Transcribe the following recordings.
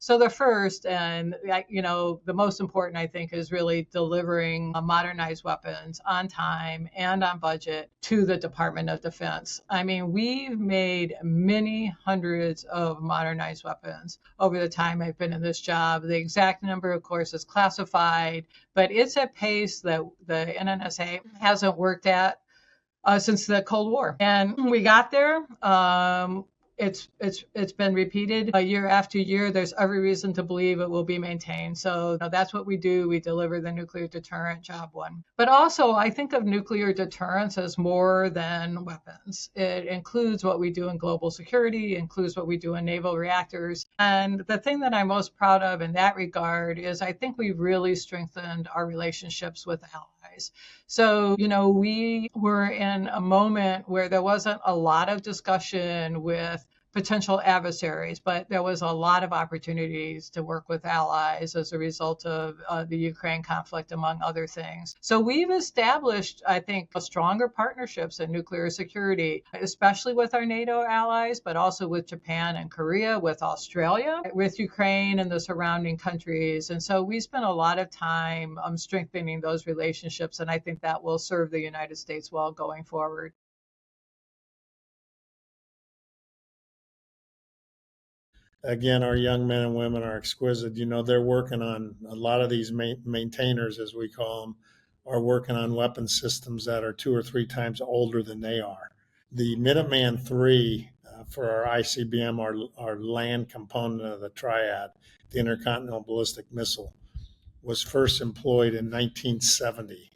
So the first, and the most important, I think, is really delivering modernized weapons on time and on budget to the Department of Defense. I mean, we've made many hundreds of modernized weapons over the time I've been in this job. The exact number, of course, is classified, but it's a pace that the NNSA hasn't worked at since the Cold War. And we got there. It's been repeated year after year. There's every reason to believe it will be maintained. So that's what we do. We deliver the nuclear deterrent, job one. But also, I think of nuclear deterrence as more than weapons. It includes what we do in global security, includes what we do in naval reactors. And the thing that I'm most proud of in that regard is I think we've really strengthened our relationships with allies. So, we were in a moment where there wasn't a lot of discussion with potential adversaries, but there was a lot of opportunities to work with allies as a result of the Ukraine conflict, among other things. So we've established, I think, stronger partnerships in nuclear security, especially with our NATO allies, but also with Japan and Korea, with Australia, with Ukraine and the surrounding countries. And so we spent a lot of time strengthening those relationships, and I think that will serve the United States well going forward. Again, our young men and women are exquisite. They're working on a lot of these maintainers, as we call them, are working on weapon systems that are 2 or 3 times older than they are. The Minuteman III for our ICBM, our land component of the triad, the Intercontinental Ballistic Missile, was first employed in 1970.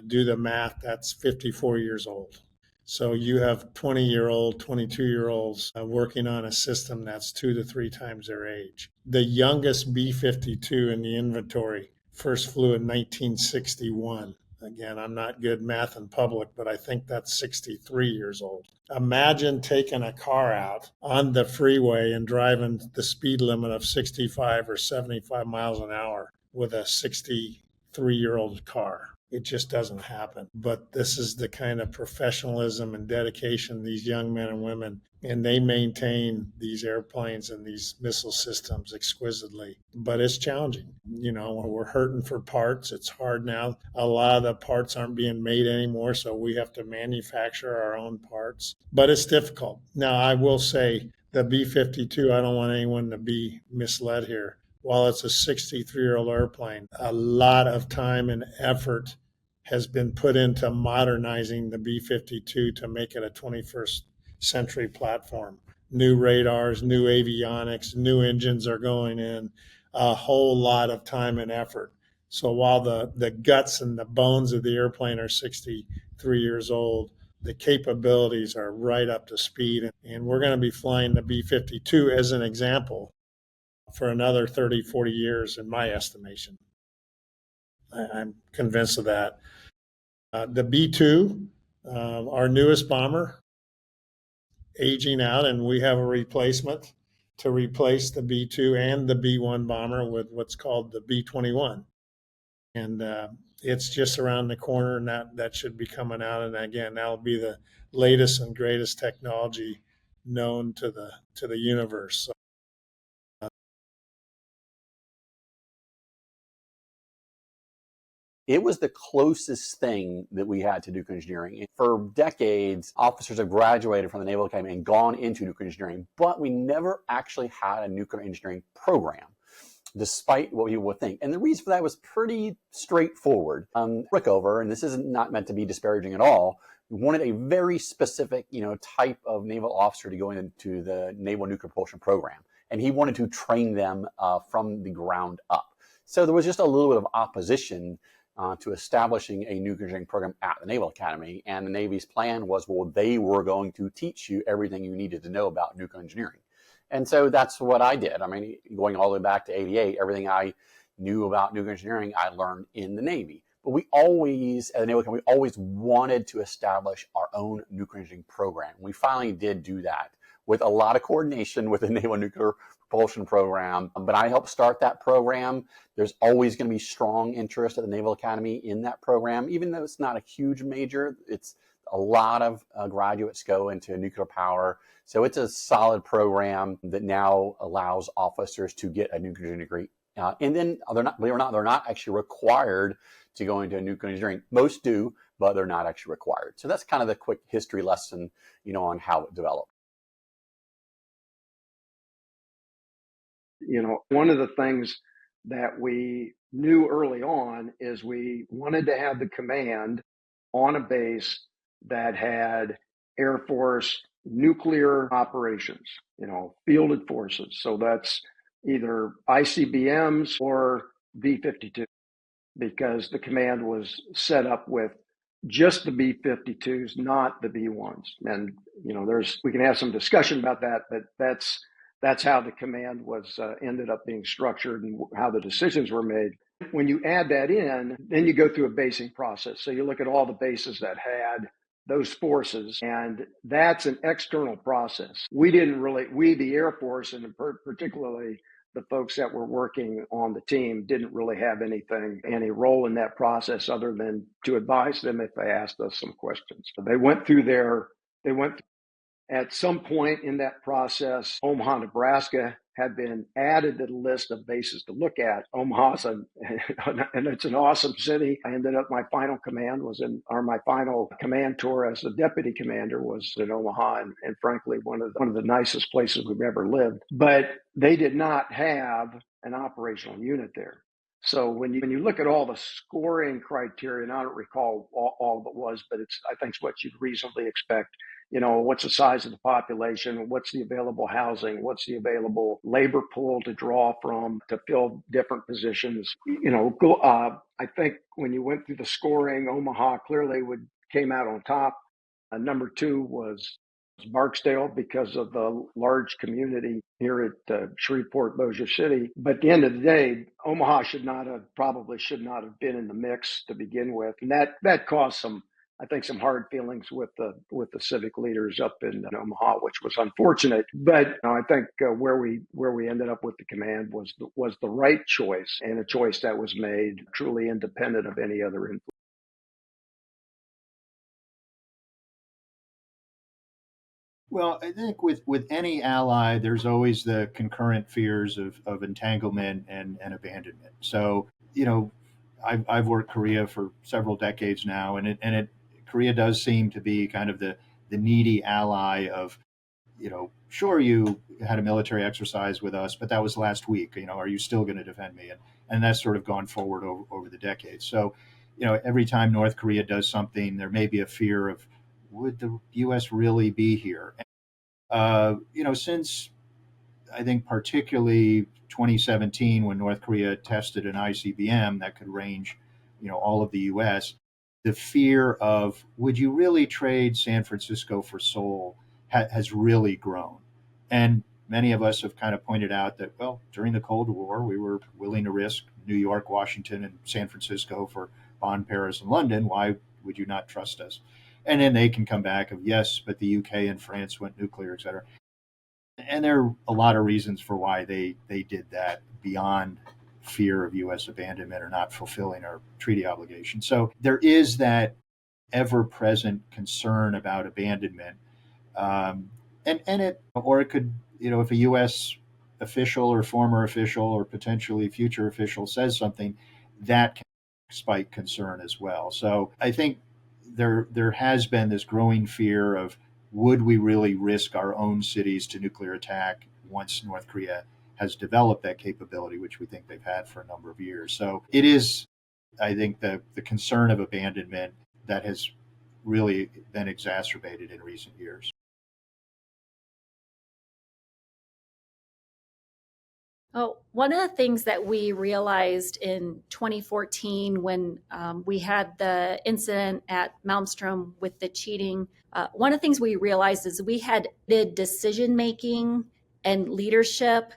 Do the math, that's 54 years old. So you have 20-year-old, 22-year-olds working on a system that's 2 to 3 times their age. The youngest B-52 in the inventory first flew in 1961. Again, I'm not good math in public, but I think that's 63 years old. Imagine taking a car out on the freeway and driving the speed limit of 65 or 75 miles an hour with a 63-year-old car. It just doesn't happen. But this is the kind of professionalism and dedication these young men and women, and they maintain these airplanes and these missile systems exquisitely. But it's challenging. We're hurting for parts. It's hard now. A lot of the parts aren't being made anymore, so we have to manufacture our own parts. But it's difficult. Now, I will say the B-52, I don't want anyone to be misled here. While it's a 63-year-old airplane, a lot of time and effort has been put into modernizing the B-52 to make it a 21st century platform. New radars, new avionics, new engines are going in, a whole lot of time and effort. So while the guts and the bones of the airplane are 63 years old, the capabilities are right up to speed. And we're going to be flying the B-52 as an example for another 30, 40 years, in my estimation. I'm convinced of that. The B-2, our newest bomber, aging out, and we have a replacement to replace the B-2 and the B-1 bomber with what's called the B-21. And it's just around the corner, and that should be coming out. And again, that'll be the latest and greatest technology known to the universe. So, it was the closest thing that we had to nuclear engineering. For decades, officers have graduated from the Naval Academy and gone into nuclear engineering, but we never actually had a nuclear engineering program, despite what people would think. And the reason for that was pretty straightforward. Rickover, and this is not meant to be disparaging at all, we wanted a very specific, type of naval officer to go into the Naval Nuclear Propulsion Program. And he wanted to train them from the ground up. So there was just a little bit of opposition to establishing a nuclear engineering program at the Naval Academy. And the Navy's plan was, well, they were going to teach you everything you needed to know about nuclear engineering. And so that's what I did. I mean, going all the way back to 88, everything I knew about nuclear engineering, I learned in the Navy. But we always, at the Naval Academy, we always wanted to establish our own nuclear engineering program. We finally did do that with a lot of coordination with the Naval Nuclear Propulsion Program. But I helped start that program. There's always going to be strong interest at the Naval Academy in that program, even though it's not a huge major. It's A lot of graduates go into nuclear power. So it's a solid program that now allows officers to get a nuclear degree. And then they're not, believe it or not, they're not actually required to go into nuclear engineering. Most do, but they're not actually required. So that's kind of the quick history lesson, on how it developed. One of the things that we knew early on is we wanted to have the command on a base that had Air Force nuclear operations, fielded forces. So that's either ICBMs or B-52, because the command was set up with just the B-52s, not the B-1s. And, we can have some discussion about that, but that's how the command was ended up being structured and how the decisions were made. When you add that in, then you go through a basing process. So you look at all the bases that had those forces, and that's an external process. We, the Air Force, and particularly the folks that were working on the team, didn't really have any role in that process other than to advise them if they asked us some questions. So at some point in that process, Omaha, Nebraska had been added to the list of bases to look at. Omaha's and it's an awesome city. I ended up, my final command tour as the deputy commander was in Omaha, and frankly, one of the nicest places we've ever lived. But they did not have an operational unit there. So when you look at all the scoring criteria, and I don't recall all of it was, but I think it's what you'd reasonably expect. What's the size of the population? What's the available housing? What's the available labor pool to draw from to fill different positions? I think when you went through the scoring, Omaha clearly came out on top. Number two was Barksdale because of the large community here at Shreveport, Bossier City. But at the end of the day, Omaha should not have been in the mix to begin with, and that caused some hard feelings with the civic leaders up in Omaha, which was unfortunate. But I think where we ended up with the command was the right choice, and a choice that was made truly independent of any other influence. Well, I think with any ally, there's always the concurrent fears of entanglement and abandonment. So, I've worked Korea for several decades now, and Korea does seem to be kind of the needy ally of, sure, you had a military exercise with us, but that was last week. Are you still going to defend me? And that's sort of gone forward over the decades. So, every time North Korea does something, there may be a fear of, would the U.S. really be here? Since I think particularly 2017, when North Korea tested an ICBM that could range, all of the U.S., the fear of, would you really trade San Francisco for Seoul has really grown. And many of us have kind of pointed out that, well, during the Cold War, we were willing to risk New York, Washington, and San Francisco for Bonn, Paris, and London. Why would you not trust us? And then they can come back of, yes, but the UK and France went nuclear, et cetera. And there are a lot of reasons for why they did that beyond fear of U.S. abandonment or not fulfilling our treaty obligation. So there is that ever-present concern about abandonment. Or it could, if a U.S. official or former official or potentially future official says something, that can spike concern as well. So I think there has been this growing fear of, would we really risk our own cities to nuclear attack once North Korea has developed that capability, which we think they've had for a number of years. So it is, I think, the concern of abandonment that has really been exacerbated in recent years. Oh, one of the things that we realized in 2014 when we had the incident at Malmstrom with the cheating, one of the things we realized is we had the decision making and leadership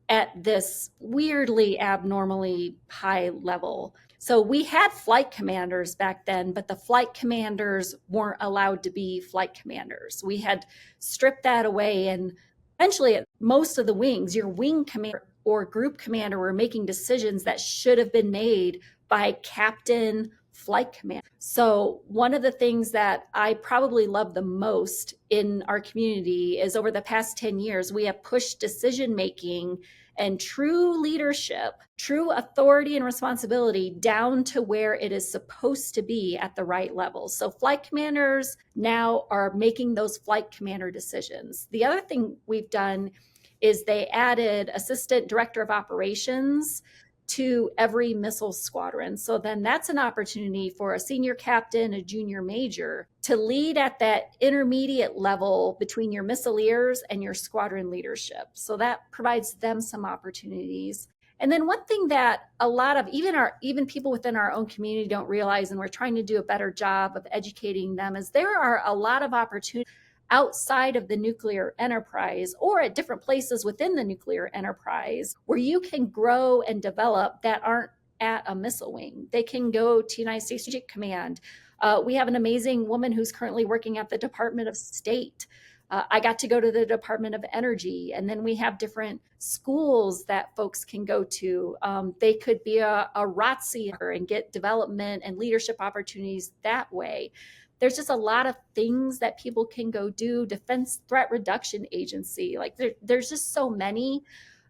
at this weirdly abnormally high level. So we had flight commanders back then, but the flight commanders weren't allowed to be flight commanders. We had stripped that away, and eventually at most of the wings, your wing commander or group commander were making decisions that should have been made by captain, flight command. So one of the things that I probably love the most in our community is over the past 10 years, we have pushed decision making and true leadership, true authority and responsibility down to where it is supposed to be at the right level. So flight commanders now are making those flight commander decisions. The other thing we've done is they added assistant director of operations to every missile squadron. So then that's an opportunity for a senior captain, a junior major to lead at that intermediate level between your missileers and your squadron leadership. So that provides them some opportunities. And then one thing that a lot of even people within our own community don't realize, and we're trying to do a better job of educating them, is there are a lot of opportunities outside of the nuclear enterprise or at different places within the nuclear enterprise where you can grow and develop that aren't at a missile wing. They can go to United States Strategic Command. We have an amazing woman who's currently working at the Department of State. I got to go to the Department of Energy, and then we have different schools that folks can go to. They could be a ROTC and get development and leadership opportunities that way. There's just a lot of things that people can go do. Defense Threat Reduction Agency, like there's just so many,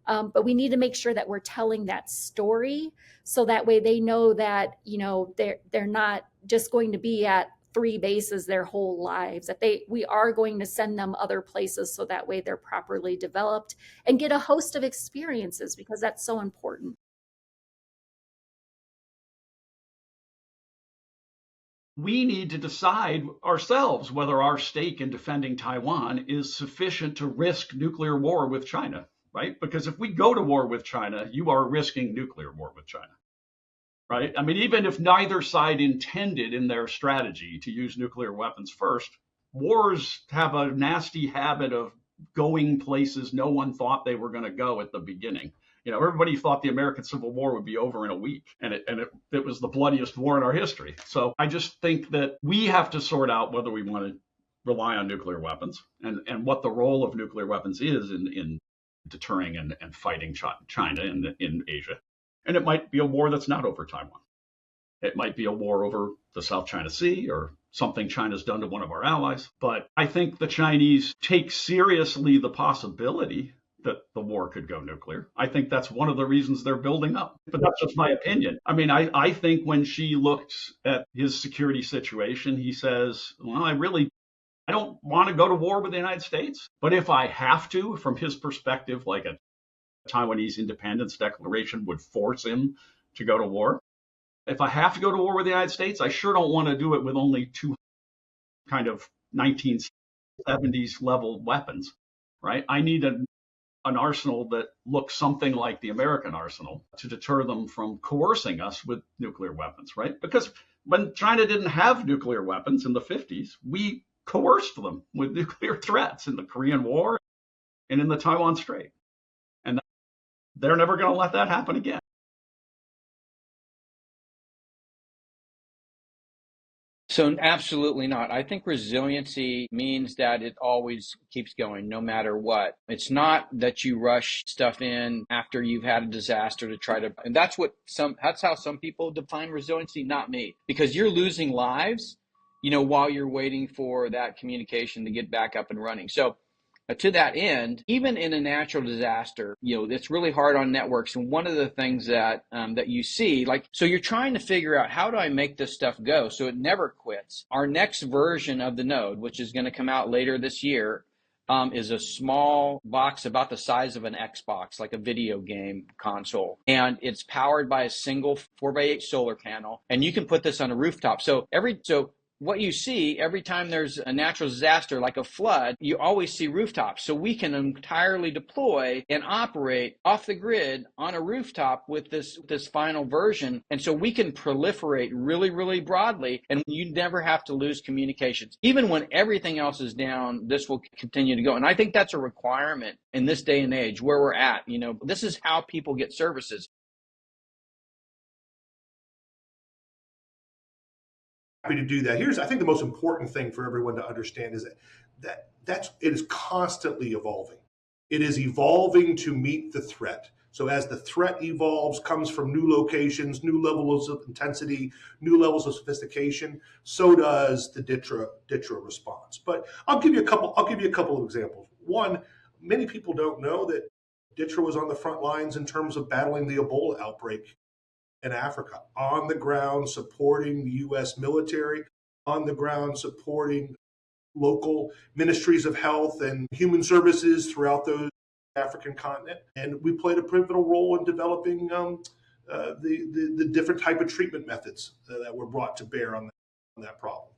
but we need to make sure that we're telling that story so that way they know that, you know, they're not just going to be at 3 bases their whole lives, that we are going to send them other places so that way they're properly developed and get a host of experiences, because that's so important. We need to decide ourselves whether our stake in defending Taiwan is sufficient to risk nuclear war with China, right? Because if we go to war with China, you are risking nuclear war with China, right? I mean, even if neither side intended in their strategy to use nuclear weapons first, wars have a nasty habit of going places no one thought they were going to go at the beginning. You know, everybody thought the American Civil War would be over in a week, and it was the bloodiest war in our history. So I just think that we have to sort out whether we want to rely on nuclear weapons and what the role of nuclear weapons is in deterring and fighting China in Asia. And it might be a war that's not over Taiwan. It might be a war over the South China Sea or something China's done to one of our allies. But I think the Chinese take seriously the possibility that the war could go nuclear. I think that's one of the reasons they're building up. But that's just my opinion. I mean, I think when Xi looks at his security situation, he says, well, I don't want to go to war with the United States. But if I have to, from his perspective, like a Taiwanese independence declaration would force him to go to war. If I have to go to war with the United States, I sure don't want to do it with only 2 kind of 1970s level weapons, right? I need an arsenal that looks something like the American arsenal to deter them from coercing us with nuclear weapons, right? Because when China didn't have nuclear weapons in the 50s, we coerced them with nuclear threats in the Korean War and in the Taiwan Strait. And they're never going to let that happen again. So absolutely not. I think resiliency means that it always keeps going no matter what. It's not that you rush stuff in after you've had a disaster to try to, and that's how some people define resiliency, not me, because you're losing lives, you know, while you're waiting for that communication to get back up and running. So to that end, even in a natural disaster, you know, it's really hard on networks. And one of the things that that you see, like, so you're trying to figure out, how do I make this stuff go so it never quits? Our next version of the node, which is going to come out later this year, is a small box about the size of an Xbox, like a video game console. And it's powered by a single 4x8 solar panel. And you can put this on a rooftop. So what you see every time there's a natural disaster like a flood, you always see rooftops. So we can entirely deploy and operate off the grid on a rooftop with this final version. And so we can proliferate really, really broadly, and you never have to lose communications. Even when everything else is down, this will continue to go. And I think that's a requirement in this day and age where we're at. You know, this is how people get services. Happy to do that. I think the most important thing for everyone to understand is that it is constantly evolving. It is evolving to meet the threat. So as the threat evolves, comes from new locations, new levels of intensity, new levels of sophistication, so does the DTRA response. But I'll give you a couple of examples. One, many people don't know that DTRA was on the front lines in terms of battling the Ebola outbreak in Africa, on the ground supporting the U.S. military, on the ground supporting local ministries of health and human services throughout the African continent. And we played a pivotal role in developing the different type of treatment methods that were brought to bear on that problem.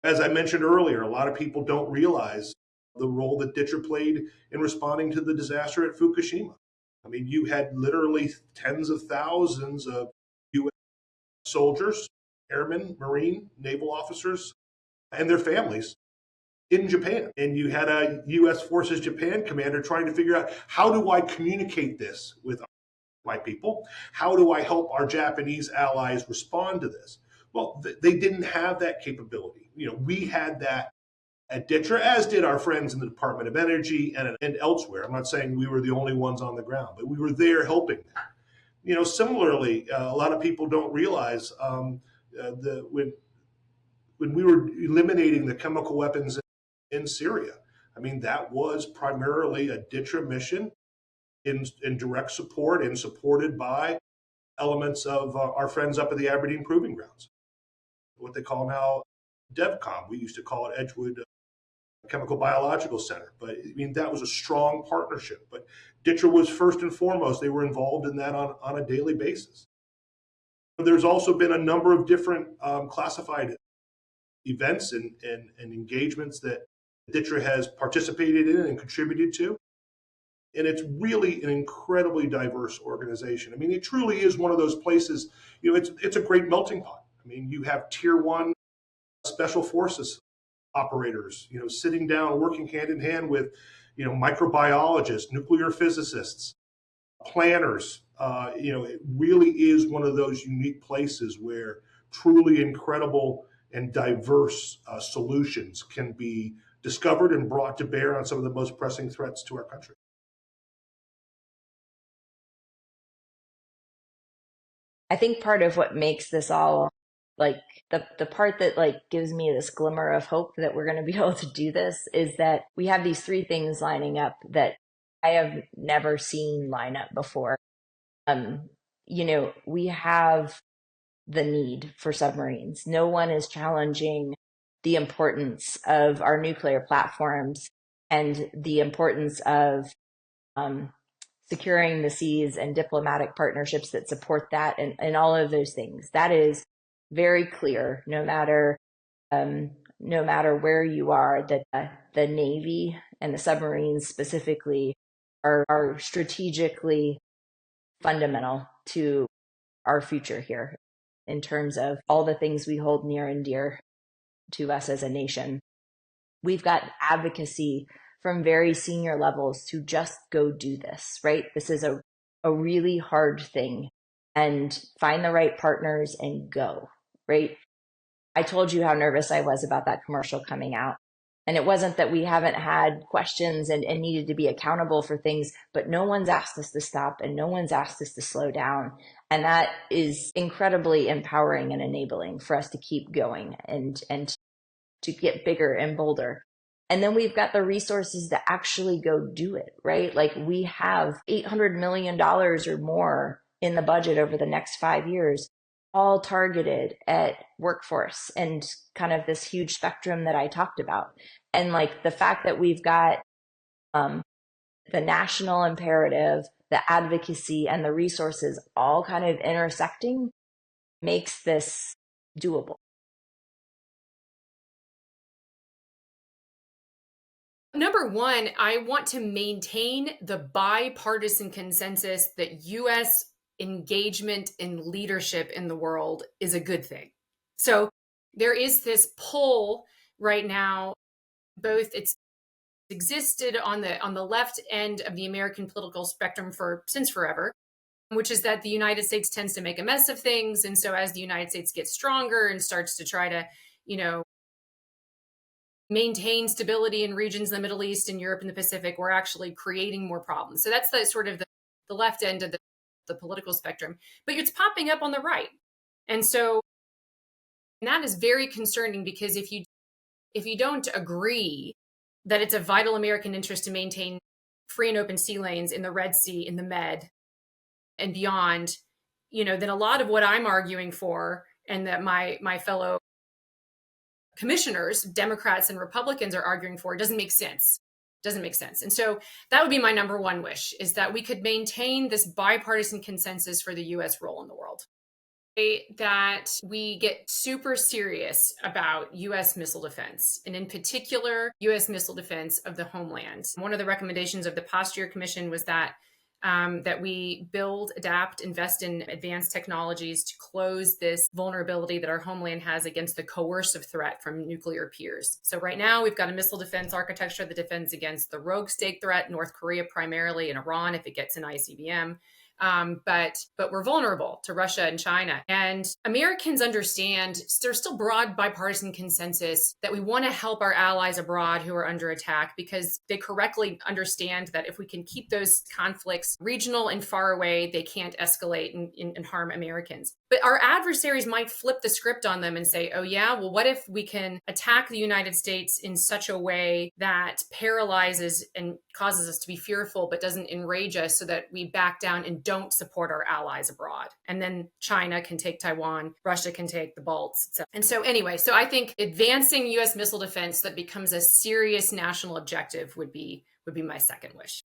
As I mentioned earlier, a lot of people don't realize the role that DTRA played in responding to the disaster at Fukushima. I mean, you had literally tens of thousands of U.S. soldiers, airmen, Marine, naval officers, and their families in Japan. And you had a U.S. Forces Japan commander trying to figure out, how do I communicate this with my people? How do I help our Japanese allies respond to this? Well, they didn't have that capability. We had that at DTRA, as did our friends in the Department of Energy and elsewhere. I'm not saying we were the only ones on the ground, but we were there helping them. Similarly, a lot of people don't realize when we were eliminating the chemical weapons in Syria, I mean, that was primarily a DTRA mission in direct support and supported by elements of our friends up at the Aberdeen Proving Grounds, what they call now DevCom. We used to call it Edgewood Chemical Biological Center. But I mean, that was a strong partnership. But DTRA was first and foremost, they were involved in that on a daily basis. There's also been a number of different classified events and engagements that DTRA has participated in and contributed to. And it's really an incredibly diverse organization. I mean, it truly is one of those places, it's a great melting pot. I mean, you have tier one special forces operators, sitting down, working hand in hand with, microbiologists, nuclear physicists, planners. It really is one of those unique places where truly incredible and diverse solutions can be discovered and brought to bear on some of the most pressing threats to our country. I think part of what makes this all, like, the part that gives me this glimmer of hope that we're going to be able to do this is that we have these three things lining up that I have never seen line up before. We have the need for submarines. No one is challenging the importance of our nuclear platforms and the importance of securing the seas and diplomatic partnerships that support that and all of those things. That is very clear, no matter where you are, that the Navy and the submarines specifically are strategically fundamental to our future here in terms of all the things we hold near and dear to us as a nation. We've got advocacy from very senior levels to just go do this, right? This is a really hard thing, and find the right partners and go, right? I told you how nervous I was about that commercial coming out. And it wasn't that we haven't had questions and needed to be accountable for things, but no one's asked us to stop and no one's asked us to slow down. And that is incredibly empowering and enabling for us to keep going and to get bigger and bolder. And then we've got the resources to actually go do it, right? Like, we have $800 million or more in the budget over the next 5 years, all targeted at workforce and kind of this huge spectrum that I talked about. And the fact that we've got the national imperative, the advocacy, and the resources all kind of intersecting makes this doable. Number one, I want to maintain the bipartisan consensus that U.S. engagement and leadership in the world is a good thing. So there is this pull right now, both it's existed on the left end of the American political spectrum since forever, which is that the United States tends to make a mess of things. And so as the United States gets stronger and starts to try to, maintain stability in regions in the Middle East and Europe and the Pacific, we're actually creating more problems. So that's the sort of the the left end of the political spectrum, but it's popping up on the right. And so that is very concerning, because if you don't agree that it's a vital American interest to maintain free and open sea lanes in the Red Sea, in the Med, and beyond, then a lot of what I'm arguing for, and that my fellow commissioners, Democrats and Republicans, are arguing for, doesn't make sense. And so that would be my number one wish, is that we could maintain this bipartisan consensus for the U.S. role in the world. That we get super serious about U.S. missile defense, and in particular, U.S. missile defense of the homeland. One of the recommendations of the Posture Commission was that we build, adapt, invest in advanced technologies to close this vulnerability that our homeland has against the coercive threat from nuclear peers. So right now, we've got a missile defense architecture that defends against the rogue state threat, North Korea primarily, and Iran if it gets an ICBM. But we're vulnerable to Russia and China. And Americans understand there's still broad bipartisan consensus that we want to help our allies abroad who are under attack, because they correctly understand that if we can keep those conflicts regional and far away, they can't escalate and harm Americans. But our adversaries might flip the script on them and say, oh yeah, well, what if we can attack the United States in such a way that paralyzes and causes us to be fearful, but doesn't enrage us, so that we back down and don't support our allies abroad. And then China can take Taiwan, Russia can take the Balts, etc. And so anyway, so I think advancing U.S. missile defense that becomes a serious national objective would be my second wish.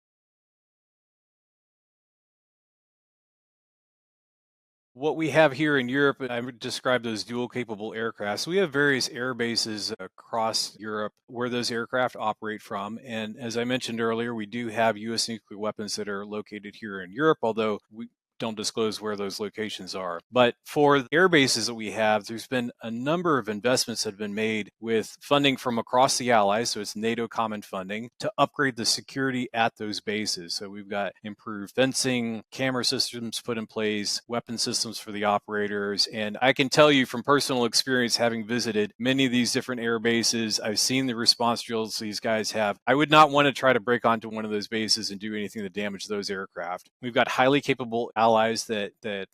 What we have here in Europe, I would describe those dual capable aircraft. So we have various air bases across Europe where those aircraft operate from. And as I mentioned earlier, we do have U.S. nuclear weapons that are located here in Europe, although we don't disclose where those locations are. But for the air bases that we have, there's been a number of investments that have been made with funding from across the Allies, so it's NATO common funding, to upgrade the security at those bases. So we've got improved fencing, camera systems put in place, weapon systems for the operators. And I can tell you from personal experience, having visited many of these different air bases, I've seen the response drills these guys have. I would not want to try to break onto one of those bases and do anything to damage those aircraft. We've got highly capable allies that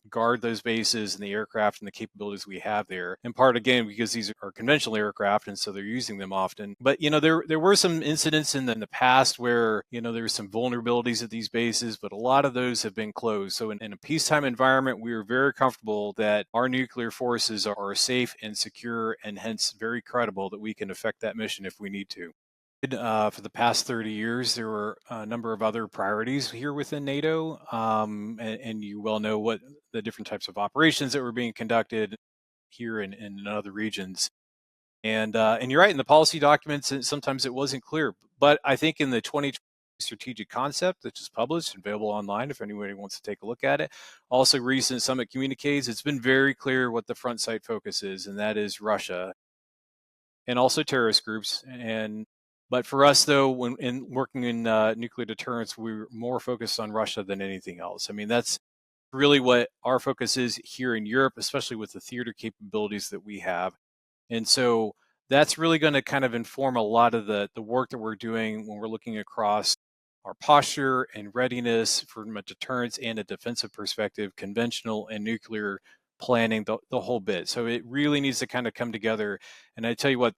guard those bases and the aircraft and the capabilities we have there. In part, again, because these are conventional aircraft, and so they're using them often. But, there were some incidents in the past where, there were some vulnerabilities at these bases, but a lot of those have been closed. So in a peacetime environment, we are very comfortable that our nuclear forces are safe and secure, and hence very credible that we can effect that mission if we need to. For the past 30 years, there were a number of other priorities here within NATO, and you well know what the different types of operations that were being conducted here and in other regions. And you're right, in the policy documents, sometimes it wasn't clear. But I think in the 2020 strategic concept, which is published and available online if anybody wants to take a look at it, also recent summit communiques, it's been very clear what the front site focus is, and that is Russia and also terrorist groups. But for us, though, when working in nuclear deterrence, we're more focused on Russia than anything else. I mean, that's really what our focus is here in Europe, especially with the theater capabilities that we have. And so that's really going to kind of inform a lot of the work that we're doing when we're looking across our posture and readiness from a deterrence and a defensive perspective, conventional and nuclear planning, the whole bit. So it really needs to kind of come together. And I tell you what,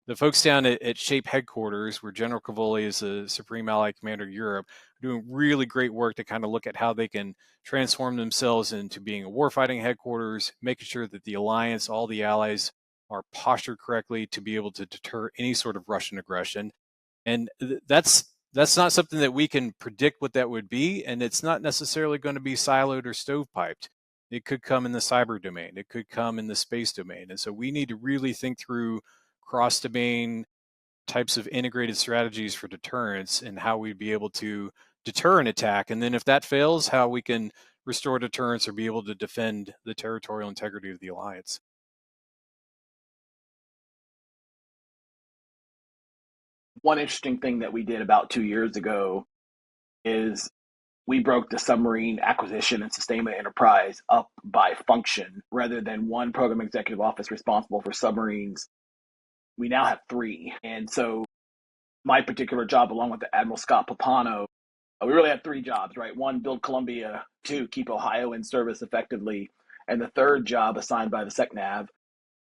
the folks down at SHAPE headquarters, where General Cavoli is the Supreme Allied Commander of Europe, are doing really great work to kind of look at how they can transform themselves into being a warfighting headquarters, making sure that the alliance, all the allies, are postured correctly to be able to deter any sort of Russian aggression. And that's not something that we can predict what that would be, and it's not necessarily going to be siloed or stovepiped. It could come in the cyber domain. It could come in the space domain. And so we need to really think through cross-domain types of integrated strategies for deterrence and how we'd be able to deter an attack. And then if that fails, how we can restore deterrence or be able to defend the territorial integrity of the alliance. One interesting thing that we did about 2 years ago is we broke the submarine acquisition and sustainment enterprise up by function. Rather than one program executive office responsible for submarines, we now have 3. And so my particular job, along with the Admiral Scott Papano, We really had three jobs, right? One, build Columbia. Two, keep Ohio in service effectively. And the third job assigned by the SecNav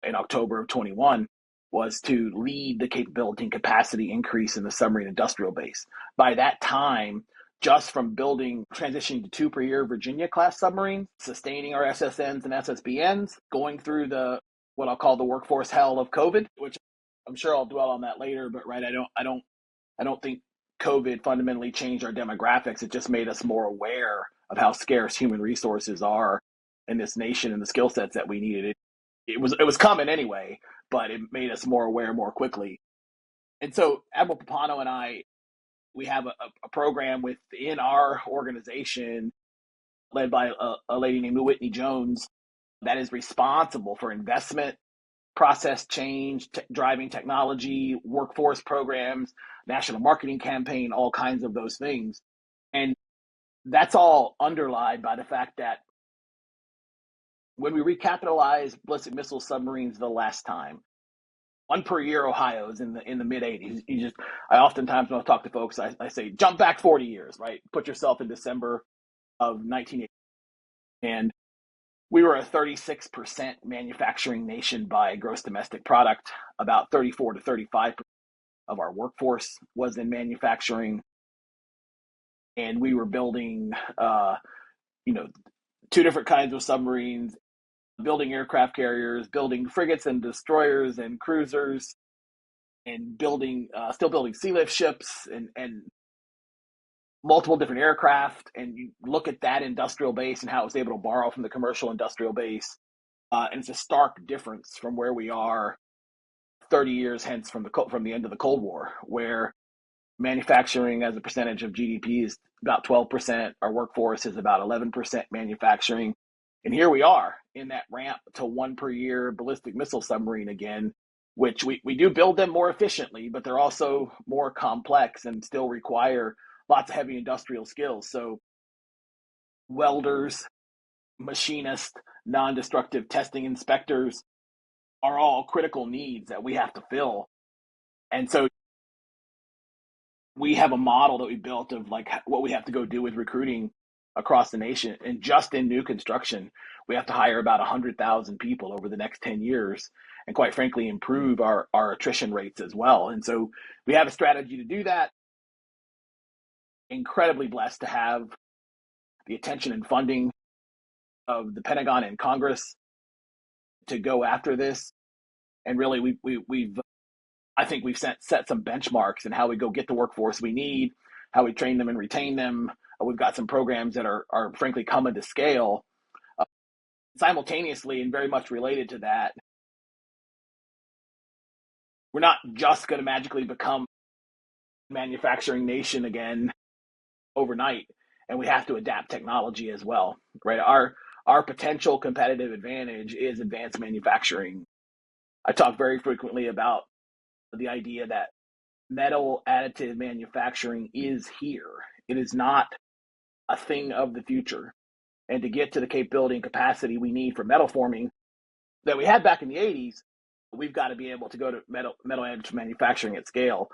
in October of 21 was to lead the capability and capacity increase in the submarine industrial base. By that time, just from building, transitioning to 2 per year Virginia-class submarines, sustaining our SSNs and SSBNs, going through what I'll call the workforce hell of COVID, which I'm sure I'll dwell on that later. But right, I don't think COVID fundamentally changed our demographics. It just made us more aware of how scarce human resources are in this nation and the skill sets that we needed. It was coming anyway, but it made us more aware more quickly. And so Admiral Papano and I, we have a program within our organization led by a lady named Whitney Jones that is responsible for investment, process change, driving technology, workforce programs, national marketing campaign, all kinds of those things. And that's all underlined by the fact that when we recapitalized ballistic missile submarines the last time, 1 per year Ohio's in the mid 80s. I oftentimes when I talk to folks, I say jump back 40 years, right? Put yourself in December of 1980, and we were a 36% manufacturing nation by gross domestic product. About 34 to 35% of our workforce was in manufacturing, and we were building, 2 different kinds of submarines, building aircraft carriers, building frigates and destroyers and cruisers, and still building sea lift ships and multiple different aircraft. And you look at that industrial base and how it was able to borrow from the commercial industrial base. And it's a stark difference from where we are 30 years hence from the end of the Cold War, where manufacturing as a percentage of GDP is about 12%. Our workforce is about 11% manufacturing. And here we are in that ramp to 1 per year ballistic missile submarine again, which we do build them more efficiently, but they're also more complex and still require lots of heavy industrial skills. So welders, machinists, non-destructive testing inspectors are all critical needs that we have to fill. And so we have a model that we built of like what we have to go do with recruiting across the nation. And just in new construction, we have to hire about 100,000 people over the next 10 years. And quite frankly, improve our attrition rates as well. And so we have a strategy to do that. Incredibly blessed to have the attention and funding of the Pentagon and Congress to go after this. And really, I think we've set some benchmarks in how we go get the workforce we need, how we train them and retain them. We've got some programs that are frankly coming to scale. Simultaneously and very much related to that, we're not just going to magically become a manufacturing nation again overnight, and we have to adapt technology as well, right? Our potential competitive advantage is advanced manufacturing. I talk very frequently about the idea that metal additive manufacturing is here. It is not a thing of the future. And to get to the capability and capacity we need for metal forming that we had back in the 80s, we've got to be able to go to metal additive manufacturing at scale.